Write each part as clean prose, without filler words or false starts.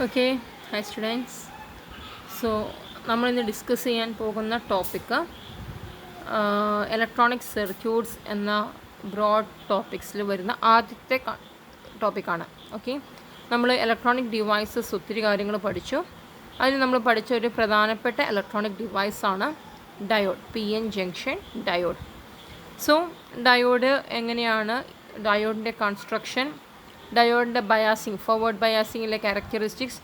Okay, hi students. So, നമ്മൾ ഇന്ന് discuss ചെയ്യാൻ പോകുന്ന ടോപ്പിക്ക് ഇലക്ട്രോണിക് സർക്യൂട്ട്സ് എന്ന ബ്രോഡ് ടോപ്പിക്സിൽ വരുന്ന ആദ്യത്തെ ടോപ്പിക്കാണ്. ഓക്കെ, നമ്മൾ ഇലക്ട്രോണിക് ഡിവൈസസ് ഒത്തിരി കാര്യങ്ങൾ പഠിച്ചു. അതിന് നമ്മൾ പഠിച്ച ഒരു പ്രധാനപ്പെട്ട ഇലക്ട്രോണിക് ഡിവൈസാണ് diode, PN junction diode. So diode എങ്ങനെയാണ്, ഡയോഡിൻ്റെ കൺസ്ട്രക്ഷൻ, ഡയോഡിൻ്റെ ബയാസിങ്, ഫോർവേഡ് ബയാസിങ്ങിലെ ക്യാരക്ടറിസ്റ്റിക്സ്,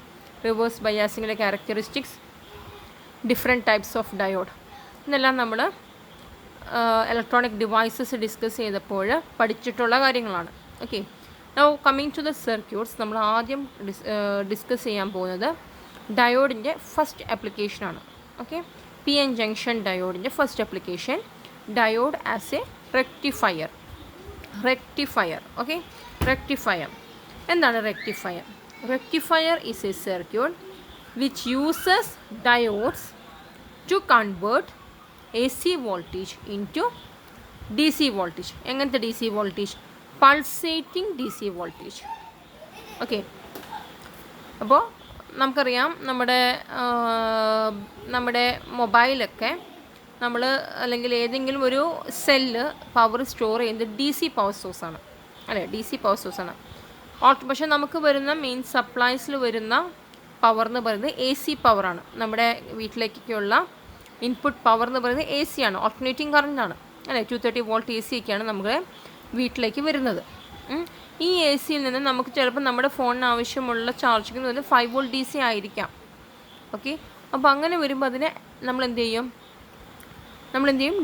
റിവേഴ്സ് ബയാസിങ്ങിലെ characteristics, different types of diode, ഇതെല്ലാം നമ്മൾ ഇലക്ട്രോണിക് ഡിവൈസസ് ഡിസ്കസ് ചെയ്തപ്പോൾ പഠിച്ചിട്ടുള്ള കാര്യങ്ങളാണ്. Okay, now coming to the circuits, നമ്മൾ ആദ്യം ഡിസ്കസ് ചെയ്യാൻ പോകുന്നത് ഡയോഡിൻ്റെ ഫസ്റ്റ് ആപ്ലിക്കേഷനാണ്. ഓക്കെ, PN ജംഗ്ഷൻ ഡയോഡിൻ്റെ first application, diode as a rectifier. Okay, rectifier എന്താണ് rectifier? Rectifier is a circuit which uses diodes to convert AC voltage into DC voltage. എങ്ങനത്തെ DC voltage? Pulsating DC voltage. Okay, അപ്പോൾ നമുക്കറിയാം നമ്മുടെ മൊബൈലൊക്കെ നമ്മൾ അല്ലെങ്കിൽ ഏതെങ്കിലും ഒരു സെല്ല് പവർ സ്റ്റോർ ചെയ്യുന്നത് DC പവർ സോഴ്സാണ് അല്ലേ, DC പവർ സോഴ്സാണ്. പക്ഷേ നമുക്ക് വരുന്ന മെയിൻ സപ്ലൈസിൽ വരുന്ന പവർ എന്ന് പറയുന്നത് AC പവറാണ്. നമ്മുടെ വീട്ടിലേക്കൊക്കെയുള്ള ഇൻപുട്ട് പവർ എന്ന് പറയുന്നത് AC ആണ്, ഓൾട്ടർനേറ്റിംഗ് കറണ്ടാണ് അല്ലേ. 230 വോൾട്ട് AC ഒക്കെയാണ് നമ്മുടെ വീട്ടിലേക്ക് വരുന്നത്. ഈ AC-യിൽ നിന്ന് നമുക്ക് ചിലപ്പോൾ നമ്മുടെ ഫോണിന് ആവശ്യമുള്ള ചാർജിങ് എന്ന് പറയുന്നത് 5 വോൾട്ട് DC ആയിരിക്കാം. ഓക്കെ, അപ്പോൾ അങ്ങനെ വരുമ്പോൾ അതിനെ നമ്മൾ എന്ത് ചെയ്യും,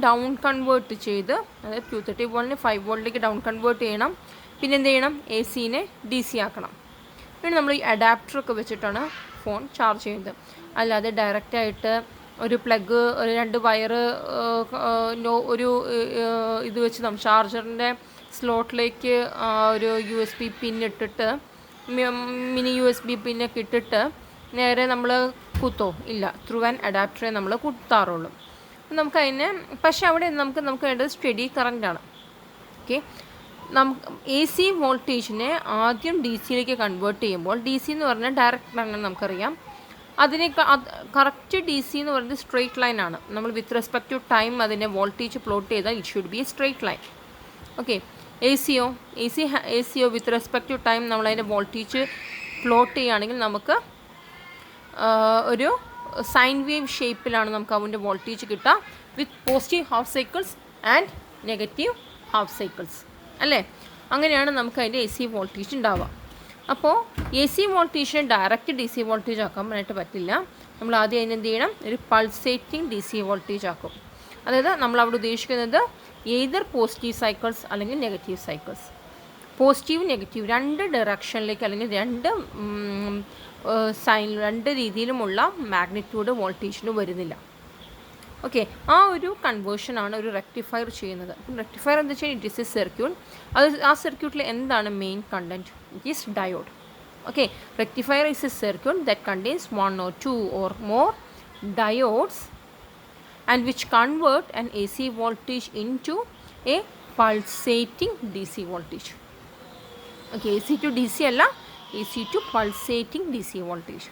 ഡൗൺ കൺവേർട്ട് ചെയ്ത്, അതായത് 230 വോൾട്ടിന് 5 വോൾട്ടിലേക്ക് ഡൗൺ കൺവേർട്ട് ചെയ്യണം. പിന്നെ എന്ത് ചെയ്യണം, AC-നെ DC ആക്കണം. പിന്നെ നമ്മൾ ഈ അഡാപ്റ്ററൊക്കെ വെച്ചിട്ടാണ് ഫോൺ ചാർജ് ചെയ്യുന്നത്. അല്ലാതെ ഡയറക്റ്റായിട്ട് ഒരു പ്ലഗ്, ഒരു 2 വയറ്, ഒരു ഇത് വെച്ച് നമ്മൾ ചാർജറിൻ്റെ സ്ലോട്ടിലേക്ക് ഒരു USB പിൻ ഇട്ടിട്ട്, മിനി USB പിന്നൊക്കെ ഇട്ടിട്ട് നേരെ നമ്മൾ കുത്തോ ഇല്ല, ത്രൂ ആൻ അഡാപ്റ്ററെ നമ്മൾ കുത്താറുള്ളൂ. നമുക്കതിന് പക്ഷേ അവിടെ നമുക്ക് വേണ്ടത് സ്റ്റഡി കറണ്ടാണ്. ഓക്കെ, AC വോൾട്ടേജിനെ ആദ്യം DC-യിലേക്ക് കൺവേർട്ട് ചെയ്യുമ്പോൾ, DC എന്ന് പറഞ്ഞാൽ ഡയറക്റ്റ് കറണ്ട് നമുക്കറിയാം, അതിനെ കറക്റ്റ് DC എന്ന് പറയുന്നത് സ്ട്രെയിറ്റ് ലൈൻ ആണ്. നമ്മൾ വിത്ത് റെസ്പെക്ട് ടു ടൈം അതിനെ വോൾട്ടേജ് പ്ലോട്ട് ചെയ്താൽ it should be a straight line. Okay, AC-യോ വിത്ത് റെസ്പെക്ട് ടു ടൈം നമ്മളതിൻ്റെ വോൾട്ടേജ് പ്ലോട്ട് ചെയ്യുകയാണെങ്കിൽ നമുക്ക് ഒരു സൈൻ വേവ് ഷേപ്പിലാണ് നമുക്ക് അതിൻ്റെ വോൾട്ടേജ് കിട്ടുക, വിത്ത് positive half cycles and negative half cycles അല്ലേ. അങ്ങനെയാണ് നമുക്ക് അതിൻ്റെ AC വോൾട്ടേജ് ഉണ്ടാവുക. അപ്പോൾ AC വോൾട്ടേജിനെ ഡയറക്റ്റ് DC വോൾട്ടേജ് ആക്കാനായിട്ട് പറ്റില്ല. നമ്മൾ ആദ്യം അതിനെന്ത് ചെയ്യണം, ഒരു പൾസേറ്റിംഗ് DC വോൾട്ടേജ് ആക്കും. അതായത് നമ്മളവിടെ ഉദ്ദേശിക്കുന്നത് ഏതർ പോസിറ്റീവ് സൈക്കിൾസ് അല്ലെങ്കിൽ നെഗറ്റീവ് സൈക്കിൾസ്. പോസിറ്റീവ് നെഗറ്റീവ് രണ്ട് ഡയറക്ഷനിലേക്ക് അല്ലെങ്കിൽ രണ്ട് രീതിയിലുമുള്ള മാഗ്നിറ്റ്യൂഡ് വോൾട്ടേജിന് വരുന്നില്ല. ഓക്കെ, ആ ഒരു കൺവേർഷനാണ് ഒരു റെക്ടിഫയർ ചെയ്യുന്നത്. അപ്പം റെക്ടിഫയർ എന്താ വെച്ചാൽ ഇറ്റ് ഈസ് എ സർക്യൂട്ട്. ആ സർക്യൂട്ടിൽ എന്താണ് main content? It is diode. Okay, rectifier is a circuit that contains 1 or 2 or more diodes and which convert an AC voltage into a pulsating DC voltage. Okay, AC to DC അല്ല, AC to pulsating DC voltage.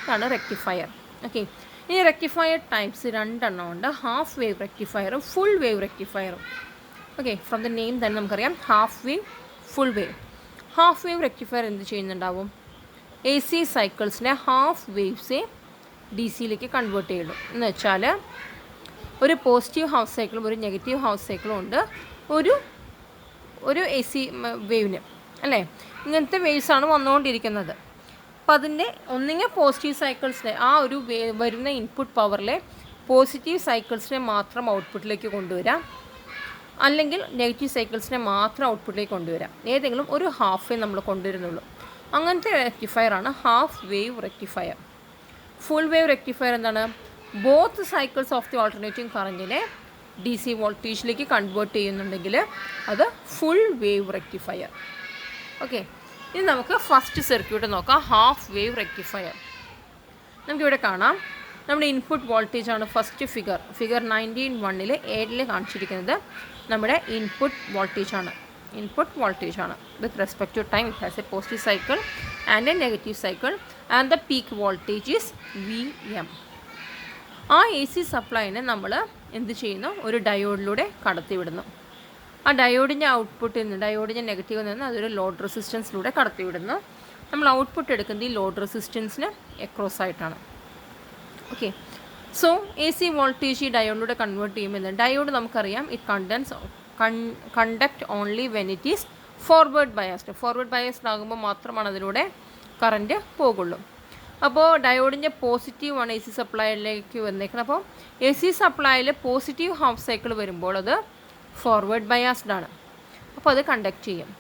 ഇതാണ് rectifier. Okay, ഈ rectifier types 2 ഉണ്ട്, half wave റെക്ടിഫയറും full wave റെക്ടിഫയറും. Okay, from the name തന്നെ നമുക്കറിയാം half wave, full wave. Half wave rectifier എന്ത് ചെയ്യുന്നുണ്ടാവും, AC സൈക്കിൾസിനെ ഹാഫ് വേവ്സെ DC-യിലേക്ക് കൺവേർട്ട് ചെയ്യും. എന്ന് വെച്ചാൽ ഒരു പോസിറ്റീവ് ഹാഫ് സൈക്കിളും ഒരു നെഗറ്റീവ് ഹാഫ് സൈക്കിളും ഉണ്ട് ഒരു AC വേവിന് അല്ലേ. ഇങ്ങനത്തെ വേവ്സാണ് വന്നുകൊണ്ടിരിക്കുന്നത്. അപ്പോൾ അതിൻ്റെ ഒന്നുകിൽ പോസിറ്റീവ് സൈക്കിൾസിനെ, ആ ഒരു വരുന്ന ഇൻപുട്ട് പവറിലെ പോസിറ്റീവ് സൈക്കിൾസിനെ മാത്രം ഔട്ട്പുട്ടിലേക്ക് കൊണ്ടുവരാം, അല്ലെങ്കിൽ നെഗറ്റീവ് സൈക്കിൾസിനെ മാത്രം ഔട്ട്പുട്ടിലേക്ക് കൊണ്ടുവരാം. ഏതെങ്കിലും ഒരു ഹാഫേ നമ്മൾ കൊണ്ടുവരുന്നുള്ളൂ. അങ്ങനത്തെ റെക്ടിഫയറാണ് half wave rectifier. Full wave rectifier എന്താണ്, both cycles of the alternating കറൻറ്റിനെ DC വോൾട്ടേജിലേക്ക് കൺവേർട്ട് ചെയ്യുന്നുണ്ടെങ്കിൽ അത് ഫുൾ വേവ് റെക്ടിഫയർ. ഓക്കെ, ഇനി നമുക്ക് ഫസ്റ്റ് സർക്യൂട്ട് നോക്കാം, ഹാഫ് വേവ് റെക്ടിഫയർ. നമുക്കിവിടെ കാണാം നമ്മുടെ ഇൻപുട്ട് വോൾട്ടേജാണ് ഫസ്റ്റ് ഫിഗർ 19(1) ഏഴിൽ കാണിച്ചിരിക്കുന്നത് നമ്മുടെ ഇൻപുട്ട് വോൾട്ടേജാണ്. input voltage ആണ്. With respect to time, it has a positive cycle and a negative cycle, and the peak voltage is VM. ആ AC സപ്ലൈനെ നമ്മൾ എന്ത് ചെയ്യുന്നു, ഒരു ഡയോഡിലൂടെ കടത്തിവിടുന്നു. ആ ഡയോഡിൻ്റെ ഔട്ട്പുട്ടിൽ നിന്ന്, ഡയോഡിൻ്റെ നെഗറ്റീവിൽ നിന്ന് അതൊരു ലോഡ് റെസിസ്റ്റൻസിലൂടെ കടത്തിവിടുന്നു. നമ്മൾ ഔട്ട്പുട്ട് എടുക്കുന്നത് ഈ ലോഡ് റെസിസ്റ്റൻസിന് എക്രോസ് ആയിട്ടാണ്. ഓക്കെ, സോ AC വോൾട്ടേജ് ഈ ഡയോഡിലൂടെ കൺവേർട്ട് ചെയ്യുമ്പോൾ ഡയോഡ് നമുക്കറിയാം it conduct only when it is forward biased. Forward biased ആകുമ്പോൾ മാത്രമാണ് അതിലൂടെ കറൻറ്റ് പോകുള്ളൂ. അപ്പോൾ ഡയോഡിൻ്റെ പോസിറ്റീവാണ് AC സപ്ലൈയിലേക്ക് വന്നേക്കുന്നത്. അപ്പോൾ AC സപ്ലൈയിൽ പോസിറ്റീവ് ഹാഫ് സൈക്കിൾ വരുമ്പോൾ അത് ഫോർവേഡ് ബയാസ്ഡ് ആണ്. അപ്പോൾ അത് കണ്ടക്ട് ചെയ്യും.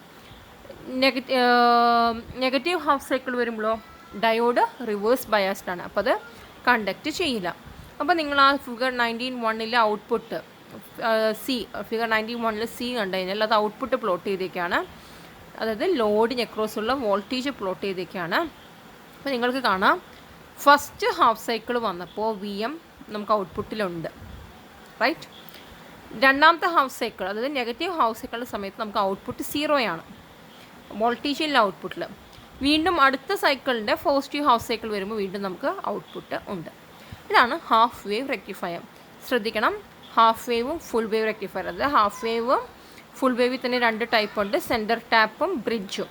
നെഗറ്റീവ് ഹാഫ് സൈക്കിൾ വരുമ്പോഴോ ഡയോഡ് റിവേഴ്സ് ബയാസ്ഡ് ആണ്. അപ്പോൾ അത് കണ്ടക്ട് ചെയ്യില്ല. അപ്പോൾ നിങ്ങൾ ആ ഫിഗർ 19.1 ഔട്ട്പുട്ട് ഫിഗർ 19.1 C കണ്ടു കഴിഞ്ഞാൽ അത് ഔട്ട്പുട്ട് പ്ലോട്ട് ചെയ്തേക്കാണ്. അതായത് ലോഡിന് അക്രോസ് ഉള്ള വോൾട്ടേജ് പ്ലോട്ട് ചെയ്തേക്കാണ്. അപ്പോൾ നിങ്ങൾക്ക് കാണാം ഫസ്റ്റ് ഹാഫ് സൈക്കിൾ വന്നപ്പോൾ VM നമുക്ക് ഔട്ട്പുട്ടിലുണ്ട്, റൈറ്റ്. രണ്ടാമത്തെ ഹാഫ് സൈക്കിൾ, അതായത് നെഗറ്റീവ് ഹാഫ് സൈക്കിളിൻ്റെ സമയത്ത് നമുക്ക് ഔട്ട്പുട്ട് 0 ആണ്, വോൾട്ടേജ് ഇല്ല ഔട്ട്പുട്ടിൽ. വീണ്ടും അടുത്ത സൈക്കിളിൻ്റെ പോസിറ്റീവ് ഹാഫ് സൈക്കിൾ വരുമ്പോൾ വീണ്ടും നമുക്ക് ഔട്ട്പുട്ട് ഉണ്ട്. ഇതാണ് ഹാഫ് വേവ് റെക്ടിഫയർ. ശ്രദ്ധിക്കണം, ഹാഫ് വേവും ഫുൾ വേവ് റെക്ടിഫയർ. അതായത് ഹാഫ് വേവും ഫുൾ വേവിൽ തന്നെ 2 ടൈപ്പ് ഉണ്ട്, സെൻറ്റർ ടാപ്പും ബ്രിഡ്ജും.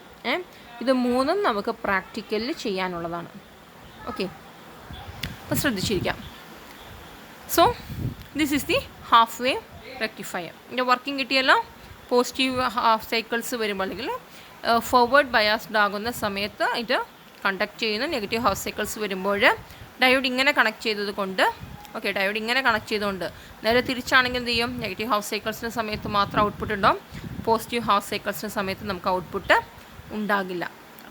ഇത് മൂന്നും നമുക്ക് പ്രാക്ടിക്കലിൽ ചെയ്യാനുള്ളതാണ്. ഓക്കെ, അപ്പോൾ ശ്രദ്ധിച്ചിരിക്കാം. So this is the half wave rectifier. ഇതിൻ്റെ വർക്കിംഗ് കിട്ടിയല്ലോ. പോസിറ്റീവ് ഹാഫ് സൈക്കിൾസ് വരുമ്പോൾ അല്ലെങ്കിൽ ഫോർവേഡ് ബയാസ്ഡ് ആകുന്ന സമയത്ത് ഇത് കണ്ടക്ട് ചെയ്യുന്നു. നെഗറ്റീവ് ഹാഫ് സൈക്കിൾസ് വരുമ്പോൾ ഡയോഡ് ഇങ്ങനെ കണക്ട് ചെയ്തത് കൊണ്ട്, ഓക്കെ, ഡയോഡ് ഇങ്ങനെ കണക്ട് ചെയ്തുകൊണ്ട്, നേരെ തിരിച്ചാണെങ്കിൽ എന്ത് ചെയ്യും, നെഗറ്റീവ് ഹാഫ് സൈക്കിൾസിൻ്റെ സമയത്ത് മാത്രം ഔട്ട്പുട്ട് ഉണ്ടാവും, പോസിറ്റീവ് ഹാഫ് സൈക്കിൾസിൻ്റെ സമയത്ത് നമുക്ക് ഔട്ട്പുട്ട് ഉണ്ടാകില്ല,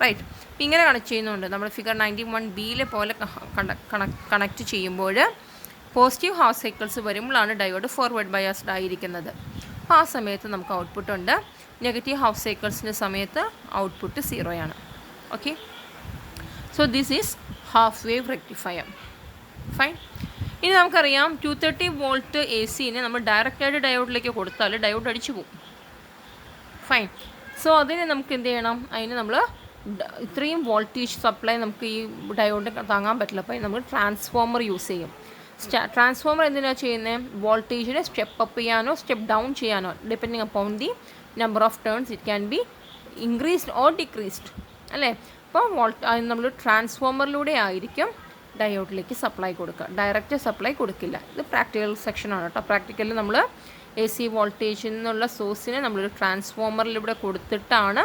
റൈറ്റ്. അപ്പോൾ ഇങ്ങനെ കണക്ട് ചെയ്യുന്നുണ്ട്. നമ്മൾ ഫിഗർ 91B പോലെ കണക്ട് ചെയ്യുമ്പോൾ പോസിറ്റീവ് ഹാഫ് സൈക്കിൾസ് വരുമ്പോഴാണ് ഡയോഡ് ഫോർവേഡ് ബയാസ്ഡ് ആയിരിക്കുന്നത്. അപ്പോൾ ആ സമയത്ത് നമുക്ക് ഔട്ട്പുട്ട് ഉണ്ട്. നെഗറ്റീവ് ഹാഫ് സൈക്കിൾസിൻ്റെ സമയത്ത് ഔട്ട്പുട്ട് 0 ആണ്. Okay, so this is half wave rectifier. Fine. ഇനി നമുക്കറിയാം 230 വോൾട്ട് AC-നെ നമ്മൾ ഡയറക്റ്റായിട്ട് ഡയോഡിലേക്ക് കൊടുത്താൽ ഡയോഡ് അടിച്ചു പോകും. ഫൈൻ. സോ അതിന് നമുക്ക് എന്ത് ചെയ്യണം, അതിന് നമ്മൾ ഇത്രയും വോൾട്ടേജ് സപ്ലൈ നമുക്ക് ഈ ഡയോഡിന് താങ്ങാൻ പറ്റില്ല. അപ്പോൾ നമ്മൾ ട്രാൻസ്ഫോമർ യൂസ് ചെയ്യും. ട്രാൻസ്ഫോമർ എന്തിനാണ് ചെയ്യുന്നത്, വോൾട്ടേജിനെ സ്റ്റെപ്പ് അപ്പ് ചെയ്യാനോ സ്റ്റെപ്പ് ഡൗൺ ചെയ്യാനോ, depending upon the number of turns it can be increased or decreased, അല്ലേ. അപ്പോൾ നമ്മൾ ട്രാൻസ്ഫോമറിലൂടെ ആയിരിക്കും ഡയോഡിലേക്ക് സപ്ലൈ കൊടുക്കുക, ഡയറക്റ്റ് സപ്ലൈ കൊടുക്കില്ല. ഇത് പ്രാക്ടിക്കൽ സെക്ഷനാണ് കേട്ടോ. പ്രാക്ടിക്കലിൽ നമ്മൾ AC വോൾട്ടേജിൽ നിന്നുള്ള സോഴ്സിനെ നമ്മളൊരു ട്രാൻസ്ഫോമറിലൂടെ കൊടുത്തിട്ടാണ്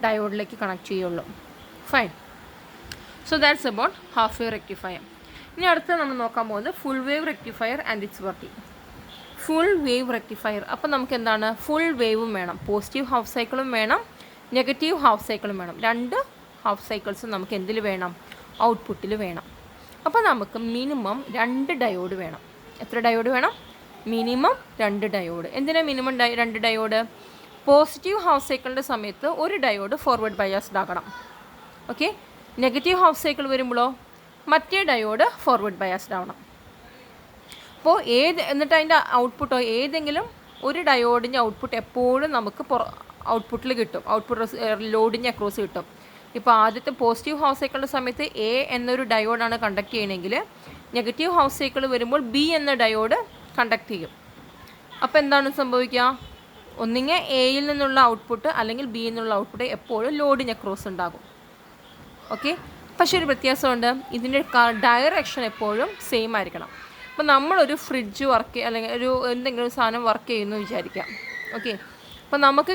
ഡയോഡിലേക്ക് കണക്ട് ചെയ്യുള്ളൂ. Fine. So that's about half wave rectifier. ഇനി അടുത്ത നമ്മൾ നോക്കാൻ പോകുന്നത് full wave rectifier and it's working. Full wave rectifier. അപ്പോൾ നമുക്ക് എന്താണ്, ഫുൾ വേവും വേണം, പോസിറ്റീവ് ഹാഫ് സൈക്കിളും വേണം, നെഗറ്റീവ് ഹാഫ് സൈക്കിളും വേണം. 2 ഹാഫ് സൈക്കിൾസ് നമുക്ക് എന്തിൽ വേണം, ഔട്ട്പുട്ടിൽ വേണം. അപ്പോൾ നമുക്ക് മിനിമം 2 ഡയോഡ് വേണം. എത്ര ഡയോഡ് വേണം, മിനിമം 2 ഡയോഡ്. എന്തിനാണ് മിനിമം 2 ഡയോഡ്, പോസിറ്റീവ് ഹാഫ് സൈക്കിളിൻ്റെ സമയത്ത് ഒരു ഡയോഡ് ഫോർവേഡ് ബയാസ്ഡ് ആകണം. ഓക്കെ, നെഗറ്റീവ് ഹാഫ് സൈക്കിൾ വരുമ്പോഴോ മറ്റേ ഡയോഡ് ഫോർവേഡ് ബയാസ്ഡ് ആവണം. അപ്പോൾ എന്നിട്ട് അതിൻ്റെ ഔട്ട്പുട്ടോ ഏതെങ്കിലും ഒരു ഡയോഡിൻ്റെ ഔട്ട്പുട്ട് എപ്പോഴും നമുക്ക് ഔട്ട്പുട്ടിൽ കിട്ടും, ഔട്ട്പുട്ട് ലോഡിൻ്റെ അക്രോസ് കിട്ടും. ഇപ്പോൾ ആദ്യത്തെ പോസിറ്റീവ് ഹാഫ് സൈക്കിളിൻ്റെ സമയത്ത് A എന്നൊരു ഡയോഡാണ് കണ്ടക്ട് ചെയ്യണമെങ്കിൽ നെഗറ്റീവ് ഹാഫ് സൈക്കിൾ വരുമ്പോൾ B എന്ന ഡയോഡ് കണ്ടക്ട് ചെയ്യും. അപ്പോൾ എന്താണ് സംഭവിക്കുക, ഒന്നുകിൽ Aയിൽ നിന്നുള്ള ഔട്ട്പുട്ട് അല്ലെങ്കിൽ B എന്നുള്ള ഔട്ട്പുട്ട് എപ്പോഴും ലോഡിന് അക്രോസ് ഉണ്ടാകും. ഓക്കെ, പക്ഷേ ഒരു വ്യത്യാസമുണ്ട്, ഇതിൻ്റെ ഡയറക്ഷൻ എപ്പോഴും സെയിം ആയിരിക്കണം. അപ്പോൾ നമ്മളൊരു ഫ്രിഡ്ജ് അല്ലെങ്കിൽ എന്തെങ്കിലും ഒരു സാധനം വർക്ക് ചെയ്യുന്നു വിചാരിക്കാം. ഓക്കെ, അപ്പോൾ നമുക്ക്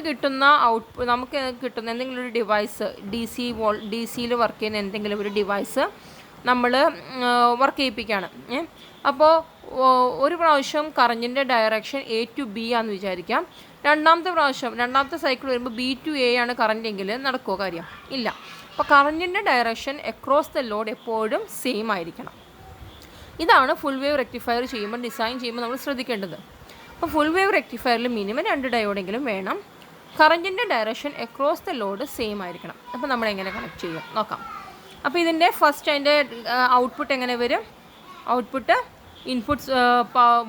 കിട്ടുന്ന എന്തെങ്കിലും ഒരു ഡിവൈസ് DC-യിൽ വർക്ക് ചെയ്യുന്ന എന്തെങ്കിലും ഒരു ഡിവൈസ് നമ്മൾ വർക്ക് ചെയ്യിപ്പിക്കുകയാണ്. അപ്പോൾ ഒരു പ്രാവശ്യം കറൻറ്റിൻ്റെ ഡയറക്ഷൻ A to B ആണെന്ന് വിചാരിക്കാം. രണ്ടാമത്തെ സൈക്കിൾ വരുമ്പോൾ B to A ആണ് കറൻറ്റ് എങ്കിൽ നടക്കുമോ കാര്യം, ഇല്ല. അപ്പോൾ കറൻറ്റിൻ്റെ ഡയറക്ഷൻ അക്രോസ് ദ ലോഡ് എപ്പോഴും സെയിം ആയിരിക്കണം. ഇതാണ് ഫുൾ വേവ് റെക്ടിഫയർ ചെയ്യുമ്പോൾ ഡിസൈൻ ചെയ്യുമ്പോൾ നമ്മൾ ശ്രദ്ധിക്കേണ്ടത്. അപ്പോൾ ഫുൾ വേവ് റെക്ടിഫയറിൽ മിനിമം 2 ഡയോഡെങ്കിലും വേണം. കറൻറ്റിൻ്റെ direction across the load same ആയിരിക്കണം. അപ്പോൾ നമ്മൾ എങ്ങനെ കണക്ട് ചെയ്യും നോക്കാം. അപ്പോൾ ഇതിൻ്റെ ഫസ്റ്റ് അതിൻ്റെ ഔട്ട്പുട്ട് എങ്ങനെ വരും, ഔട്ട്പുട്ട് ഇൻപുട്ട്സ്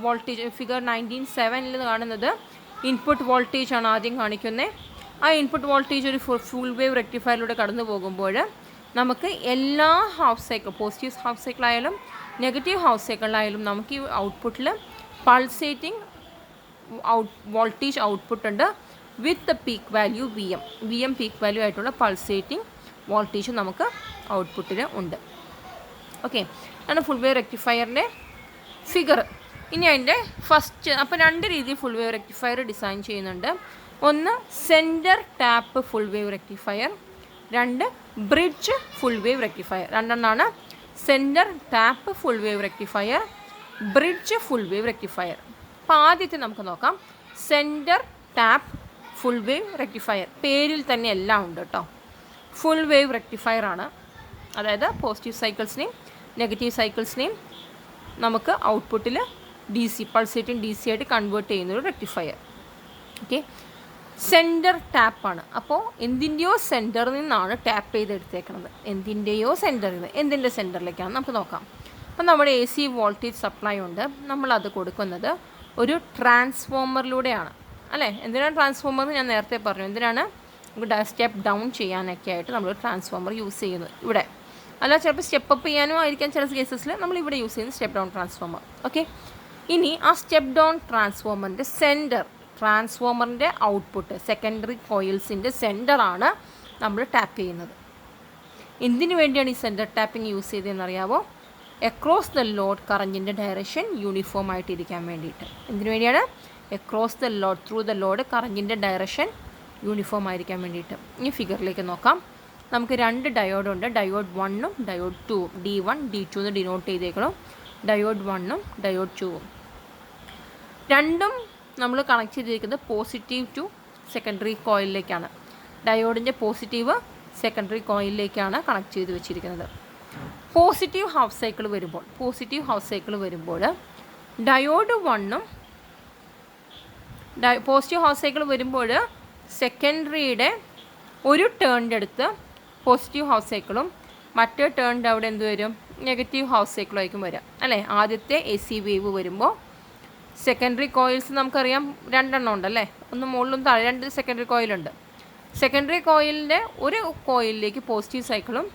വോൾട്ടേജ് ഫിഗർ 19.7 കാണുന്നത് ഇൻപുട്ട് വോൾട്ടേജ് ആണ് ആദ്യം കാണിക്കുന്നത്. ആ ഇൻപുട്ട് വോൾട്ടേജ് ഒരു ഫുൾ വേവ് റെക്ടിഫയറിലൂടെ കടന്നു പോകുമ്പോൾ നമുക്ക് എല്ലാ ഹാഫ് സൈക്കിൾ, പോസിറ്റീവ് ഹാഫ് സൈക്കിളായാലും നെഗറ്റീവ് ഹാഫ് സൈക്കിളിലായാലും നമുക്ക് ഈ ഔട്ട്പുട്ടിൽ പൾസേറ്റിംഗ് വോൾട്ടേജ് ഔട്ട്പുട്ട് ഉണ്ട് with the peak value V M peak value ആയിട്ടുള്ള പൾസേറ്റിംഗ് വോൾട്ടേജ് നമുക്ക് ഔട്ട്പുട്ടിൽ ഉണ്ട്. ഓക്കെ, ആണ് ഫുൾ വേവ് റെക്ടിഫയറിൻ്റെ ഫിഗർ. ഇനി അതിൻ്റെ ഫസ്റ്റ്, അപ്പോൾ 2 രീതിയിൽ ഫുൾ വേവ് റെക്ടിഫയർ ഡിസൈൻ ചെയ്യുന്നുണ്ട്. ഒന്ന് centre tap full wave rectifier, 2 bridge full wave rectifier. രണ്ടെണ്ണമാണ് centre tap full wave rectifier, bridge full wave rectifier. അപ്പോൾ ആദ്യത്തെ നമുക്ക് നോക്കാം centre tap full wave rectifier. പേരിൽ തന്നെ എല്ലാം ഉണ്ട് കേട്ടോ. ഫുൾ വേവ് റെക്ടിഫയർ ആണ്, അതായത് പോസിറ്റീവ് സൈക്കിൾസിനെയും നെഗറ്റീവ് സൈക്കിൾസിനെയും നമുക്ക് ഔട്ട്പുട്ടിൽ DC പൾസേറ്റിംഗ് DC ആയിട്ട് കൺവേർട്ട് ചെയ്യുന്നൊരു റെക്ടിഫയർ. ഓക്കെ, സെൻറ്റർ ടാപ്പാണ്. അപ്പോൾ എന്തിൻ്റെയോ സെൻറ്ററിൽ നിന്നാണ് ടാപ്പ് ചെയ്തെടുത്തേക്കുന്നത്. എന്തിൻ്റെയോ സെൻറ്ററിൽ നിന്ന്, എന്തിൻ്റെ സെൻറ്ററിലേക്കാണ് നമുക്ക് നോക്കാം. അപ്പോൾ നമ്മുടെ AC വോൾട്ടേജ് സപ്ലൈ ഉണ്ട്, നമ്മളത് കൊടുക്കുന്നത് ഒരു ട്രാൻസ്ഫോമറിലൂടെയാണ് അല്ലേ. എന്തിനാണ് ട്രാൻസ്ഫോമർ ഞാൻ നേരത്തെ പറഞ്ഞു. എന്തിനാണ് നമുക്ക് സ്റ്റെപ്പ് ഡൗൺ ചെയ്യാനൊക്കെ ആയിട്ട് നമ്മൾ ട്രാൻസ്ഫോമർ യൂസ് ചെയ്യുന്നത് ഇവിടെ. അല്ല, ചിലപ്പോൾ സ്റ്റെപ്പ് അപ്പ് ചെയ്യാനും ആയിരിക്കാം ചില കേസസിൽ നമ്മൾ ഇവിടെ യൂസ് ചെയ്യുന്നത് സ്റ്റെപ്പ് ഡൗൺ ട്രാൻസ്ഫോമർ. ഓക്കെ, ഇനി ആ സ്റ്റെപ്പ് ഡൗൺ ട്രാൻസ്ഫോമറിൻ്റെ സെൻറ്റർ, ട്രാൻസ്ഫോമറിൻ്റെ ഔട്ട്പുട്ട് സെക്കൻഡറി കോയിൽസിൻ്റെ സെൻറ്ററാണ് നമ്മൾ ടാപ്പ് ചെയ്യുന്നത്. എന്തിനു വേണ്ടിയാണ് ഈ സെൻറ്റർ ടാപ്പിംഗ് യൂസ് ചെയ്തതെന്നറിയാവോ? അക്രോസ് ദ ലോഡ് കറൻറ്റിൻ്റെ ഡയറക്ഷൻ യൂണിഫോം ആയിട്ടിരിക്കാൻ വേണ്ടിയിട്ട്. എന്തിനു വേണ്ടിയാണ്? Across the load, through the load കറൻറ്റിൻ്റെ ഡയറക്ഷൻ യൂണിഫോം ആയിരിക്കാൻ വേണ്ടിയിട്ട്. ഈ ഫിഗറിലേക്ക് നോക്കാം. നമുക്ക് 2 ഡയോഡുണ്ട്, ഡയോഡ് 1ഉം ഡയോഡ് 2ഉം. D1 D2 എന്ന് ഡിനോട്ട് ചെയ്തേക്കണം. ഡയോഡ് 1ഉം ഡയോഡ് 2ഉം രണ്ടും നമ്മൾ കണക്ട് ചെയ്തിരിക്കുന്നത് പോസിറ്റീവ് ടു സെക്കൻഡറി കോയിലിലേക്കാണ്. ഡയോഡിൻ്റെ പോസിറ്റീവ് സെക്കൻഡറി കോയിലിലേക്കാണ് കണക്ട് ചെയ്ത് വെച്ചിരിക്കുന്നത്. പോസിറ്റീവ് ഹാഫ് സൈക്കിൾ വരുമ്പോൾ ഡയോഡ് 1ഉം പോസിറ്റീവ് ഹാഫ് സൈക്കിൾ വരുമ്പോൾ സെക്കൻഡറിയുടെ ഒരു ടേണിൻ്റെ അടുത്ത് പോസിറ്റീവ് ഹാഫ് സൈക്കിളും മറ്റേ ടേണിൻ്റെ അവിടെ എന്ത് വരും? നെഗറ്റീവ് ഹാഫ് സൈക്കിളായിരിക്കും വരിക അല്ലേ. ആദ്യത്തെ AC വേവ് വരുമ്പോൾ സെക്കൻഡറി കോയിൽസ് നമുക്കറിയാം 2 എണ്ണം ഉണ്ടല്ലേ, ഒന്ന് മുകളിലും താഴെ 2 സെക്കൻഡറി കോയിലുണ്ട്. സെക്കൻഡറി കോയിലിൻ്റെ ഒരു കോയിലിലേക്ക് പോസിറ്റീവ് സൈക്കിളും